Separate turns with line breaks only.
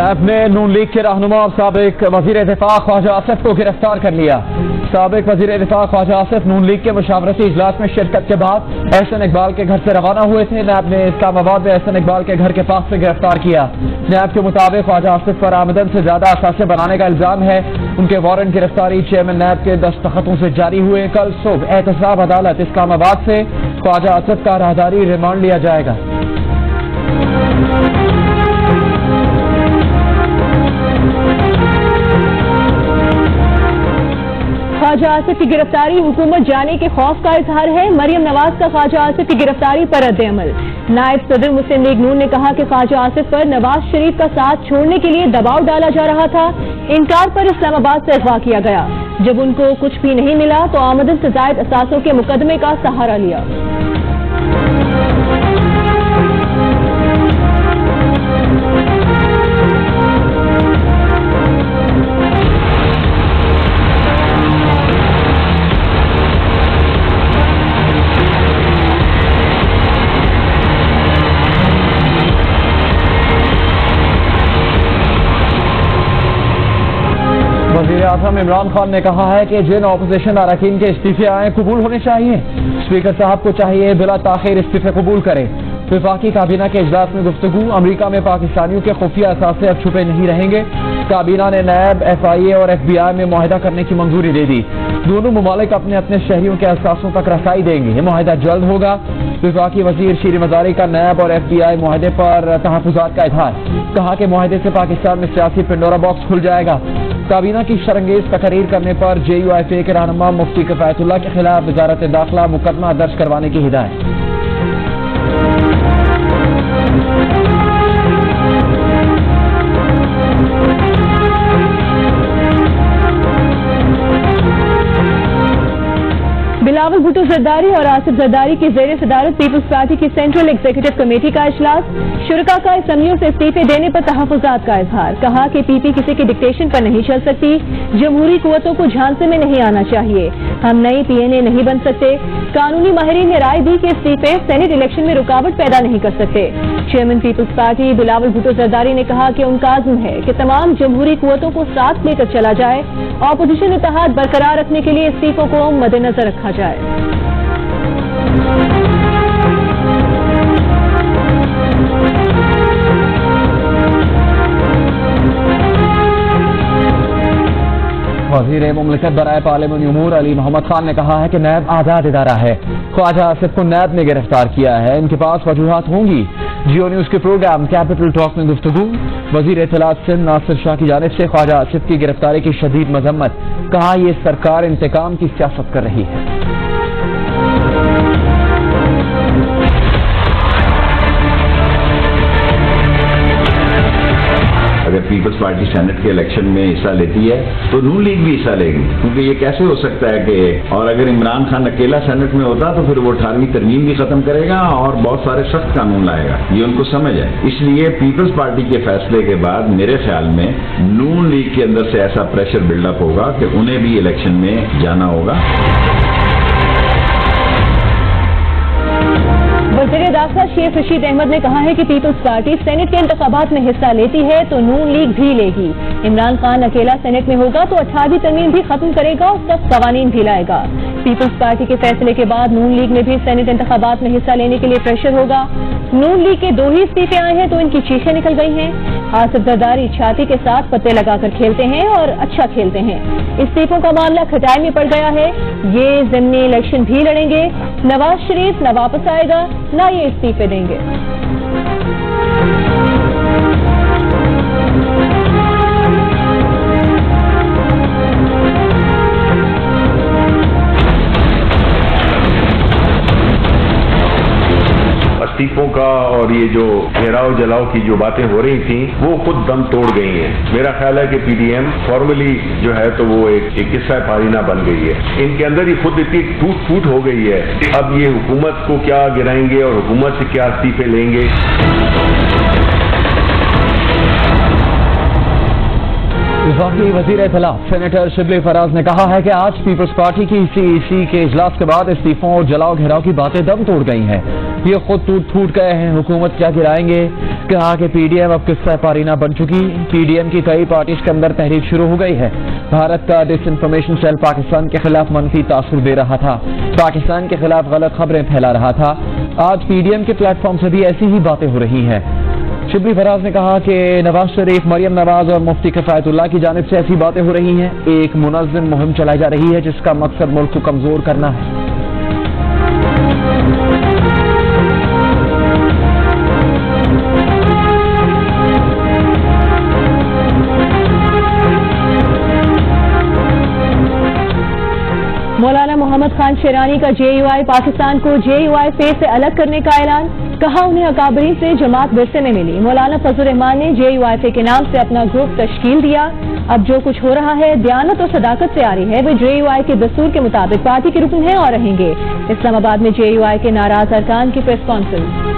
नैब ने नून लीग के रहनुमा और साबिक वजीर दिफा ख्वाजा आसिफ को गिरफ्तार कर लिया। साबिक वजीर दिफा ख्वाजा आसिफ नून लीग के मुशावरती इजलास में शिरकत के बाद एहसन इकबाल के घर से रवाना हुए थे। नैब ने इस्लामाबाद में एहसन इकबाल के घर के पास से गिरफ्तार किया। नैब के मुताबिक ख्वाजा आसिफ पर आमदन से ज्यादा असासे बनाने का इल्जाम है। उनके वारंट गिरफ्तारी चेयरमैन नैब के दस्तखतों से जारी हुए। कल सुबह एहतसाब अदालत इस्लामाबाद से ख्वाजा आसिफ का राहदारी रिमांड लिया जाएगा।
ख्वाजा आसिफ की गिरफ्तारी हुकूमत जाने के खौफ का इजहार है। मरियम नवाज का ख्वाजा आसिफ की गिरफ्तारी पर रद्द-ए-अमल। नायब सदर मुस्लिम लीग नून ने कहा कि ख्वाजा आसिफ पर नवाज शरीफ का साथ छोड़ने के लिए दबाव डाला जा रहा था। इनकार पर इस्लामाबाद से अगवा किया गया। जब उनको कुछ भी नहीं मिला तो आमदन से जायद असासों के मुकदमे का सहारा लिया।
वज़ीर आज़म इमरान खान ने कहा है कि जिन अपोजिशन अरकान के इस्तीफे आए कबूल होने चाहिए। स्पीकर साहब को चाहिए बिला ताखीर इस्तीफे कबूल करें। वफाकी काबीना के इजलास में गुफ्तगू। अमरीका में पाकिस्तानियों के खुफिया असासे अब छुपे नहीं रहेंगे। काबीना ने नैब, FIA और FBI में मुआहिदा करने की मंजूरी दे दी। दोनों मुमालिक अपने अपने शहरियों के असासों तक रसाई देंगे। ये मुआहिदा जल्द होगा। वफाकी वजीर शीर मजारी का नैब और FBI मुआहिदे पर तहफ़्फ़ुज़ात का इज़हार। कहा कि मुआहिदे से पाकिस्तान में सियासी पिंडोरा बॉक्स खुल जाएगा। काबीना की शरंगेज तकरीर करने पर JUIFA के रहनुमा मुफ्ती किफायतुल्लाह के खिलाफ वजारत दाखिला मुकदमा दर्ज करवाने की हिदायत।
बिलावल भुट्टो जरदारी और आसिफ जरदारी की जेर सदारत पीपल्स पार्टी की सेंट्रल एग्जीक्यूटिव कमेटी का इजलास। शुरका का असम्बलियों से इस्तीफे देने पर तहफ़्फ़ुज़ात का इजहार। कहा कि PP किसी के डिक्टेशन पर नहीं चल सकती। जमहूरी कुव्वतों को झांसे में नहीं आना चाहिए। हम नई PNA नहीं बन सकते। कानूनी माहिरीन ने राय दी कि इस्तीफे सेनेट इलेक्शन में रुकावट पैदा नहीं कर सकते। Chairman Peoples Party Bilawal Bhutto Zardari ने कहा कि उनका आज़म है कि तमाम जमहूरी कुव्वतों को साथ लेकर चला जाए। ऑपोजिशन इत्तेहाद बरकरार रखने के लिए इस्तीफों को मद्देनजर रखा जाए।
वज़ीर मुमलिकत बराए पार्लियामानी उमूर अली मोहम्मद खान ने कहा है कि नैब आज़ाद इदारा है। ख्वाजा आसिफ को नैब ने गिरफ्तार किया है। इनके पास वजूहात होंगी। जियो न्यूज के प्रोग्राम कैपिटल टॉक में गुफ्तगू। वज़ीर इत्तलात सिंध नासिर शाह की जानिब से ख्वाजा आसिफ की गिरफ्तारी की शदीद मजम्मत। कहा यह सरकार इंतकाम की सियासत कर रही है।
अगर पीपल्स पार्टी सेनेट के इलेक्शन में हिस्सा लेती है तो नून लीग भी हिस्सा लेगी, क्योंकि ये कैसे हो सकता है कि और अगर इमरान खान अकेला सेनेट में होता तो फिर वो 18वीं तरमीम भी खत्म करेगा और बहुत सारे सख्त कानून लाएगा। ये उनको समझ है। इसलिए पीपल्स पार्टी के फैसले के बाद मेरे ख्याल में नून लीग के अंदर से ऐसा प्रेशर बिल्डअप होगा कि उन्हें भी इलेक्शन में जाना होगा।
वज़ीर दाखिला शेख रशीद अहमद ने कहा है कि पीपल्स पार्टी सेनेट के इंतखाबात में हिस्सा लेती है तो नून लीग भी लेगी। इमरान खान अकेला सेनेट में होगा तो 18वीं तरमीम भी खत्म करेगा और सख्त कवानीन भी लाएगा। पीपल्स पार्टी के फैसले के बाद नून लीग में भी सेनेट इंतखाबात में हिस्सा लेने के लिए प्रेशर होगा। नून लीग के 2 ही इस्तीफे आए हैं तो इनकी चीखें निकल गई हैं। आसिफ जरदारी छाती के साथ पत्ते लगाकर खेलते हैं और अच्छा खेलते हैं। इस्तीफों का मामला खटाई में पड़ गया है। ये ज़िमनी इलेक्शन भी लड़ेंगे। नवाज शरीफ न वापस आएगा न ये इस्तीफे देंगे।
इस्तीफों का और ये जो घेराव जलाव की जो बातें हो रही थी वो खुद दम तोड़ गई हैं। मेरा ख्याल है कि PDM फॉर्मली जो है तो वो एक किस्सा पारीना बन गई है। इनके अंदर ही खुद इतनी टूट फूट हो गई है। अब ये हुकूमत को क्या गिराएंगे और हुकूमत से क्या इस्तीफे लेंगे।
वफाकी वजीर इत्तलाफ सेनेटर शिबली फराज ने कहा है कि आज पीपल्स पार्टी की सीईसी के इजलास के बाद इस्तीफों और जलाओ घेराव की बातें दम तोड़ गई हैं। ये खुद टूट फूट गए हैं, हुकूमत क्या गिराएंगे। कहा कि पीडीएम अब किस्सा पारीना बन चुकी। पीडीएम की कई पार्टीज के अंदर तहरीक शुरू हो गई है। भारत का डिसइंफॉर्मेशन सेल पाकिस्तान के खिलाफ मनफी तासुर दे रहा था, पाकिस्तान के खिलाफ गलत खबरें फैला रहा था। आज पीडीएम के प्लेटफॉर्म से भी ऐसी ही बातें हो रही हैं। शिबली फराज ने कहा कि नवाज शरीफ, मरियम नवाज और मुफ्ती किफायतुल्लाह की जानिब से ऐसी बातें हो रही हैं। एक मुनज़्ज़म मुहिम चलाई जा रही है जिसका मकसद मुल्क को कमजोर करना है।
मौलाना मोहम्मद खान शेरानी का जेयूआई पाकिस्तान को जेयूआई फेज से अलग करने का ऐलान। कहा उन्हें अकाबरीन से जमात विरसे में मिली। मौलाना फजल रहमान ने जेयूआईफे के नाम से अपना ग्रुप तश्कील दिया। अब जो कुछ हो रहा है दयानत और सदाकत से आ रही है। वे जेयूआई के दस्तूर के मुताबिक पार्टी के रुकन हैं और रहेंगे। इस्लामाबाद में जेयूआई के नाराज अरकान की प्रेस कॉन्फ्रेंस।